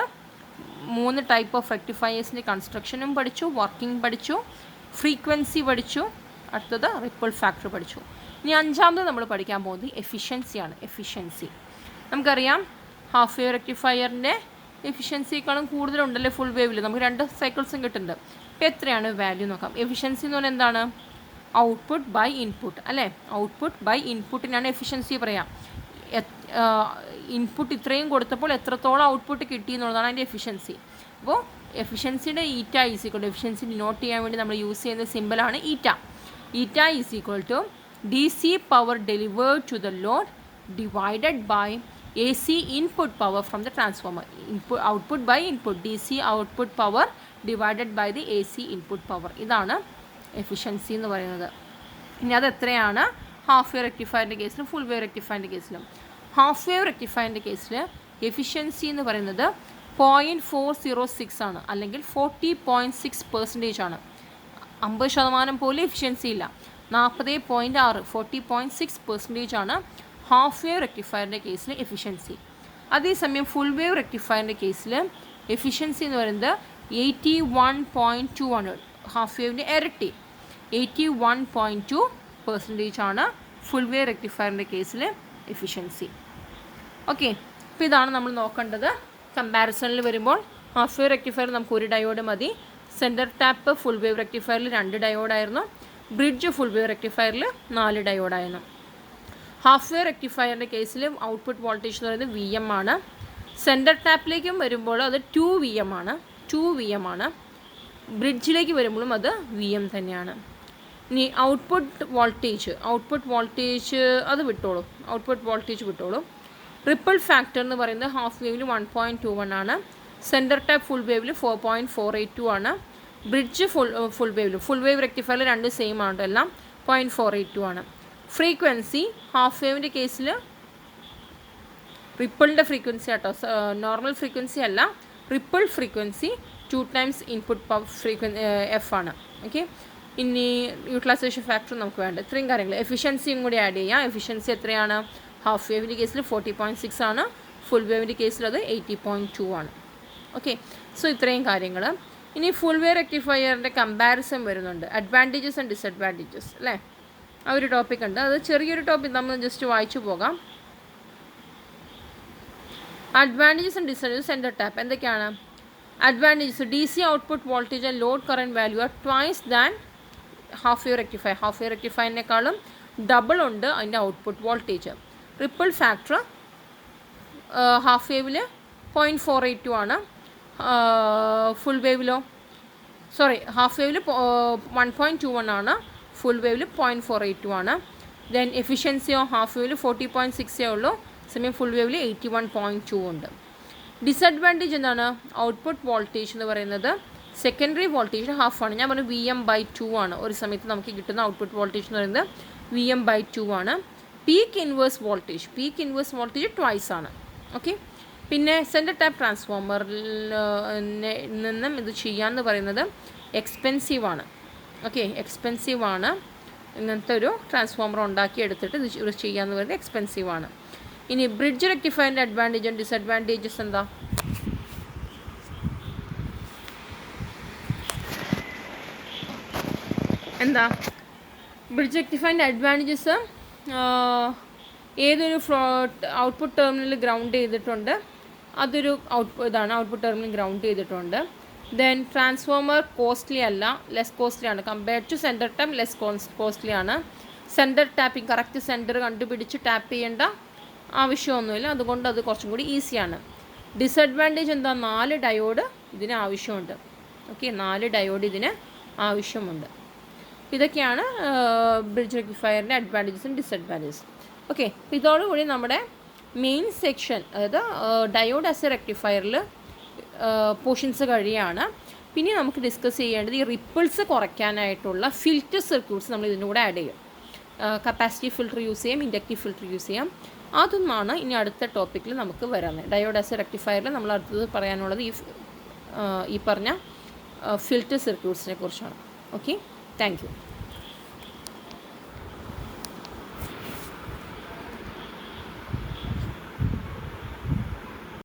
3 ടൈപ്പ് ഓഫ് റെക്ടിഫയേഴ്സിൻ്റെ കൺസ്ട്രക്ഷനും പഠിച്ചു, വർക്കിംഗ് പഠിച്ചു, ഫ്രീക്വൻസി പഠിച്ചു, അടുത്തത് റിപ്പിൾ ഫാക്ടർ പഠിച്ചു. ഇനി 5ാമത് നമ്മൾ പഠിക്കാൻ പോകുന്നത് എഫിഷ്യൻസിയാണ്. നമുക്കറിയാം ഹാഫ് വേവ് റെക്ടിഫയറിൻ്റെ എഫിഷ്യൻസിയേക്കാളും കൂടുതലുണ്ടല്ലേ ഫുൾ വേവിൽ. നമുക്ക് 2 സൈക്കിൾസും കിട്ടുന്നുണ്ട്. അപ്പോൾ എത്രയാണ് വാല്യൂ നോക്കാം. എഫിഷ്യൻസി എന്ന് പറഞ്ഞാൽ എന്താണ്? ഔട്ട്പുട്ട് ബൈ ഇൻപുട്ട് അല്ലേ. ഔട്ട്പുട്ട് ബൈ ഇൻപുട്ടിനാണ് എഫിഷ്യൻസി പറയാം. ഇൻപുട്ട് ഇത്രയും കൊടുത്തപ്പോൾ എത്രത്തോളം ഔട്ട്പുട്ട് കിട്ടി എന്നുള്ളതാണ് അതിൻ്റെ എഫിഷ്യൻസി. അപ്പോൾ എഫിഷ്യൻസിയുടെ eta is equal to, efficiency denote ചെയ്യാൻ വേണ്ടി നമ്മൾ യൂസ് ചെയ്യുന്ന സിമ്പിളാണ് eta. Eta is equal to DC power delivered to the load divided by AC input power from the transformer. Output by input, DC output power divided by the AC input power. ഇതാണ് efficiency എന്ന് പറയുന്നത്. ഇനി അത് എത്രയാണ് half wave റെക്ടിഫയറിൻ്റെ കേസിലും full wave റെക്ടിഫയറിൻ്റെ കേസിലും? Half wave റെക്ടിഫയറിൻ്റെ കേസിൽ എഫിഷ്യൻസി എന്ന് പറയുന്നത് 0.406 ആണ്, അല്ലെങ്കിൽ 40.6% ആണ്. 50% പോലും എഫിഷ്യൻസി ഇല്ല. 40.6 40.6% ആണ് ഹാഫ് വേവ് റെക്ടിഫയറിൻ്റെ കേസിൽ എഫിഷ്യൻസി. അതേസമയം ഫുൾ വേവ് റെക്ടിഫയറിൻ്റെ കേസിൽ എഫിഷ്യൻസി എന്ന് പറയുന്നത് 81.2 ആണ്. ഹാഫ് വേവിൻ്റെ ഇരട്ടി 81.2% ആണ് ഫുൾ വേവ് റെക്ടിഫയറിൻ്റെ കേസിൽ എഫിഷ്യൻസി. ഓക്കെ, അപ്പോൾ ഇതാണ് നമ്മൾ നോക്കേണ്ടത്. കമ്പാരിസണിൽ വരുമ്പോൾ ഹാഫ് വേവ് റെക്ടിഫയർ നമുക്ക് ഒരു ഡയോഡ് മതി. സെൻറ്റർ ടാപ്പ് ഫുൾ വേവ് റെക്ടിഫയറിൽ 2 ഡയോഡായിരുന്നു. ബ്രിഡ്ജ് ഫുൾ വേവ് റെക്ടിഫയറിൽ 4 ഡയോഡായിരുന്നു. ഹാഫ് വേവ് റെക്ടിഫയറിൻ്റെ കേസിൽ ഔട്ട്പുട്ട് വോൾട്ടേജ് എന്ന് പറയുന്നത് VM ആണ്. സെൻറ്റർ ടാപ്പിലേക്കും വരുമ്പോൾ അത് 2 VM ആണ്. ബ്രിഡ്ജിലേക്ക് വരുമ്പോഴും അത് VM തന്നെയാണ്. ഇനി ഔട്ട്പുട്ട് വോൾട്ടേജ് അത് വിട്ടോളൂ. റിപ്പിൾ ഫാക്ടർ എന്ന് പറയുന്നത് ഹാഫ് വേവിൽ 1.21 ആണ്. സെൻറ്റർ ടാപ്പ് ഫുൾ വേവിൽ 4.482 ആണ്. ബ്രിഡ്ജ് ഫുൾ വേവ് റെക്ടിഫയറിൽ 2 സെയിം ആണ്, എല്ലാം 0.482 ആണ്. ഫ്രീക്വൻസി ഹാഫ് വേവിൻ്റെ കേസിൽ റിപ്പിളിൻ്റെ ഫ്രീക്വൻസി കേട്ടോ, നോർമൽ ഫ്രീക്വൻസി അല്ല, ripple frequency 2 times input F ആണ്. ഓക്കെ, ഇനി യൂട്ടിലൈസേഷൻ ഫാക്ടർ നമുക്ക് വേണ്ട ഇത്രയും കാര്യങ്ങൾ. എഫിഷ്യൻസിയും കൂടി ആഡ് ചെയ്യാം. എഫിഷ്യൻസി എത്രയാണ്? ഹാഫ് വേവിൻ്റെ കേസിൽ 40.6 ആണ്, ഫുൾ വേവിൻ്റെ കേസിൽ അത് 80.2 ആണ്. ഓക്കെ, സോ ഇത്രയും കാര്യങ്ങൾ. ഇനി ഫുൾ വേവ് റെക്ടിഫയറിൻ്റെ കമ്പാരിസൺ വരുന്നുണ്ട്, അഡ്വാൻറ്റേജസ് ആൻഡ് ഡിസഡ്വാൻറ്റേജസ് അല്ലേ, ആ ഒരു ടോപ്പിക് ഉണ്ട്. അത് ചെറിയൊരു ടോപ്പിക് നമ്മൾ ജസ്റ്റ് വായിച്ചു പോകാം. Advantages and disadvantages centre tap എന്തൊക്കെയാണ്? Advantages: DC output voltage and load current value are twice than half wave rectifier. Half wave റെക്ടിഫയറിനേക്കാളും ഡബിൾ ഉണ്ട് അതിൻ്റെ output voltage. Ripple factor half വേവിൽ 0.482 ആണ്, ഫുൾ വേവിലോ ഹാഫ് വേവിൽ 1.21 ആണ്, ഫുൾ വേവിൽ 0.482 ആണ്. ദെൻ എഫിഷ്യൻസിയോ ഹാഫ് വേവിൽ 40.6 ഉള്ളൂ, സമയം ഫുൾ വേവിൽ 81.2 ഉണ്ട്. ഡിസഡ്വാൻറ്റേജ് എന്താണ്? ഔട്ട്പുട്ട് വോൾട്ടേജ് എന്ന് പറയുന്നത് സെക്കൻഡറി വോൾട്ടേജ് ഹാഫാണ്. ഞാൻ പറഞ്ഞു VM/2 ആണ്. ഒരു സമയത്ത് നമുക്ക് കിട്ടുന്ന ഔട്ട്പുട്ട് വോൾട്ടേജ് എന്ന് പറയുന്നത് VM/2 ആണ്. പീക്ക് ഇൻവേഴ്സ് വോൾട്ടേജ് ട്വൈസ് ആണ്. ഓക്കെ, പിന്നെ സെൻറ്റർ ടാപ്പ് ട്രാൻസ്ഫോമറിൽ നിന്നും ഇത് ചെയ്യാമെന്ന് പറയുന്നത് എക്സ്പെൻസീവ് ആണ്. ഇങ്ങനത്തെ ഒരു ട്രാൻസ്ഫോമർ ഉണ്ടാക്കി എടുത്തിട്ട് ഇത് ചെയ്യാമെന്ന് പറയുന്നത് എക്സ്പെൻസീവ് ആണ്. ഇനി ബ്രിഡ്ജ് റെക്ടിഫയറിൻ്റെ അഡ്വാൻറ്റേജ് ആൻഡ് ഡിസഡ്വാൻറ്റേജസ് എന്താ? ബ്രിഡ്ജ് റെക്ടിഫയറിൻ്റെ അഡ്വാൻറ്റേജസ്: ഏതൊരു ഔട്ട്പുട്ട് ടെർമിനൽ ഗ്രൗണ്ട് ചെയ്തിട്ടുണ്ട്, അതൊരു ഔട്ട്പുട്ട് ടെർമിനൽ ഗ്രൗണ്ട് ചെയ്തിട്ടുണ്ട്. ദെൻ ട്രാൻസ്ഫോമർ കോസ്റ്റ്ലി അല്ല, ലെസ് കോസ്റ്റ്ലി ആണ് compared to centre tap, less costly ആണ്. സെൻറ്റർ ടാപ്പിംഗ് കറക്റ്റ് സെൻറ്റർ കണ്ടുപിടിച്ച് ടാപ്പ് ചെയ്യേണ്ട ആവശ്യമൊന്നുമില്ല, അതുകൊണ്ട് അത് കുറച്ചും കൂടി ഈസിയാണ്. ഡിസഡ്വാൻറ്റേജ് എന്താ? 4 ഡയോഡ് ഇതിന് ആവശ്യമുണ്ട്. ഓക്കെ, 4 ഡയോഡ് ഇതിന് ആവശ്യമുണ്ട്. ഇതൊക്കെയാണ് ബ്രിഡ്ജ് റെക്ടിഫയറിൻ്റെ അഡ്വാൻറ്റേജസും ഡിസഡ്വാൻറ്റേജസും. ഓക്കെ, ഇതോടുകൂടി നമ്മുടെ മെയിൻ സെക്ഷൻ, അതായത് ഡയോഡ് ആസ് എ റെക്ടിഫയറിൽ പോർഷൻസ് കഴിയാണ്. പിന്നെ നമുക്ക് ഡിസ്കസ് ചെയ്യേണ്ടത് ഈ റിപ്പിൾസ് കുറയ്ക്കാനായിട്ടുള്ള ഫിൽറ്റർ സർക്യൂട്ട്സ് നമ്മൾ ഇതിൻ്റെ കൂടെ ആഡ് ചെയ്യും. കപ്പാസിറ്റീവ് ഫിൽറ്റർ യൂസ് ചെയ്യാം, ഇൻഡക്റ്റീവ് ഫിൽറ്റർ യൂസ് ചെയ്യാം. അതൊന്നാണ് ഇനി അടുത്ത ടോപ്പിക്കിൽ നമുക്ക് വരുന്നത്. ഡയോഡ് ആസ് എ റെക്ടിഫയറിൽ നമ്മൾ അടുത്തത് പറയാനുള്ളത് ഈ പറഞ്ഞ ഫിൽറ്റർ സർക്യൂട്ട്സിനെ കുറിച്ചാണ്. Okay, thank you.